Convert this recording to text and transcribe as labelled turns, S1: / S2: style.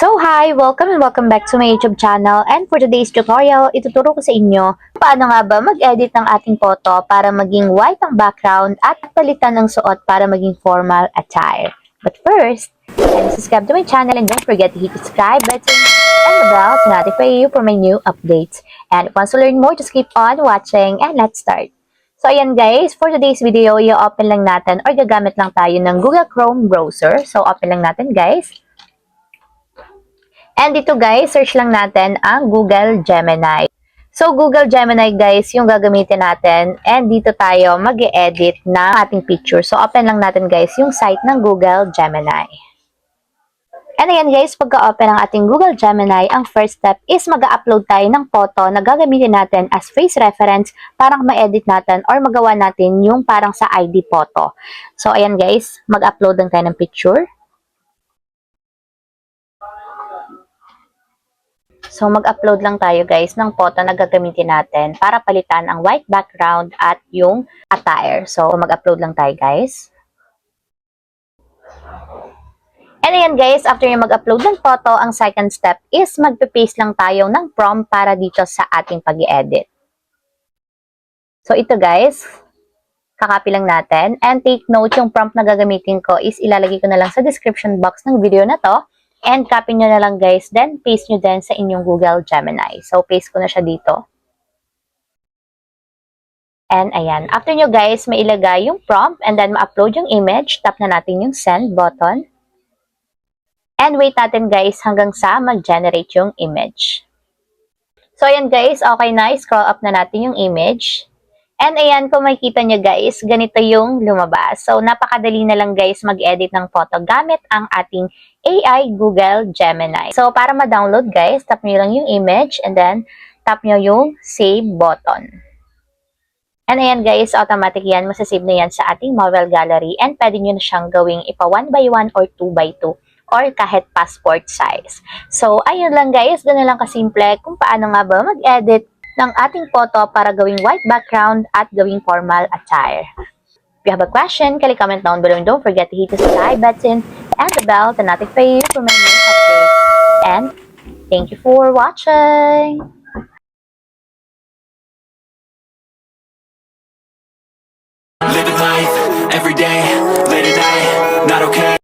S1: So hi! Welcome and welcome back to my YouTube channel, and for today's tutorial, ituturo ko sa inyo paano nga ba mag-edit ng ating photo para maging white ang background at palitan ng suot para maging formal attire. But first, kindly subscribe to my channel and don't forget to hit the subscribe button and the bell to notify you for my new updates. And if you want to learn more, just keep on watching and let's start. So ayan guys, for today's video, i-open lang natin or gagamit lang tayo ng Google Chrome browser. So open lang natin guys. And dito guys, search lang natin ang Google Gemini. So Google Gemini guys, yung gagamitin natin. And dito tayo mag-e-edit ng ating picture. So open lang natin guys yung site ng Google Gemini. And ayan guys, pagka-open ng ating Google Gemini, ang first step is mag-upload tayo ng photo na gagamitin natin as face reference para ma-edit natin or magawa natin yung parang sa ID photo. So ayan guys, mag-upload lang tayo ng picture. So, mag-upload lang tayo guys ng photo na gagamitin natin para palitan ang white background at yung attire. So, mag-upload lang tayo guys. And ayan guys, after yung mag-upload ng photo, ang second step is magpe-paste lang tayo ng prompt para dito sa ating pag-i-edit. So, ito guys, kakopy lang natin. And take note, yung prompt na gagamitin ko is ilalagay ko na lang sa description box ng video na to. And copy nyo na lang guys, then paste nyo din sa inyong Google Gemini. So, paste ko na siya dito. And ayan, after nyo guys, may ilagay yung prompt and then ma-upload yung image, tap na natin yung send button. And wait natin guys hanggang sa mag-generate yung image. So, ayan guys, okay na, scroll up na natin yung image. And ayan, kung makikita nyo guys, ganito yung lumabas. So, napakadali na lang guys mag-edit ng photo gamit ang ating AI Google Gemini. So, para ma-download guys, tap nyo lang yung image and then tap nyo yung save button. And ayan guys, automatic yan, masasave na yan sa ating mobile gallery and pwede nyo na siyang gawing ipa 1x1 or 2x2 or kahit passport size. So, ayun lang guys, ganun lang kasimple kung paano nga ba mag-edit ng ating photo para gawing white background at gawing formal attire. If you have a question, kindly comment down below and don't forget to hit the subscribe button and the bell to notify you for my new updates. And thank you for watching!
S2: Living life, every day, late at night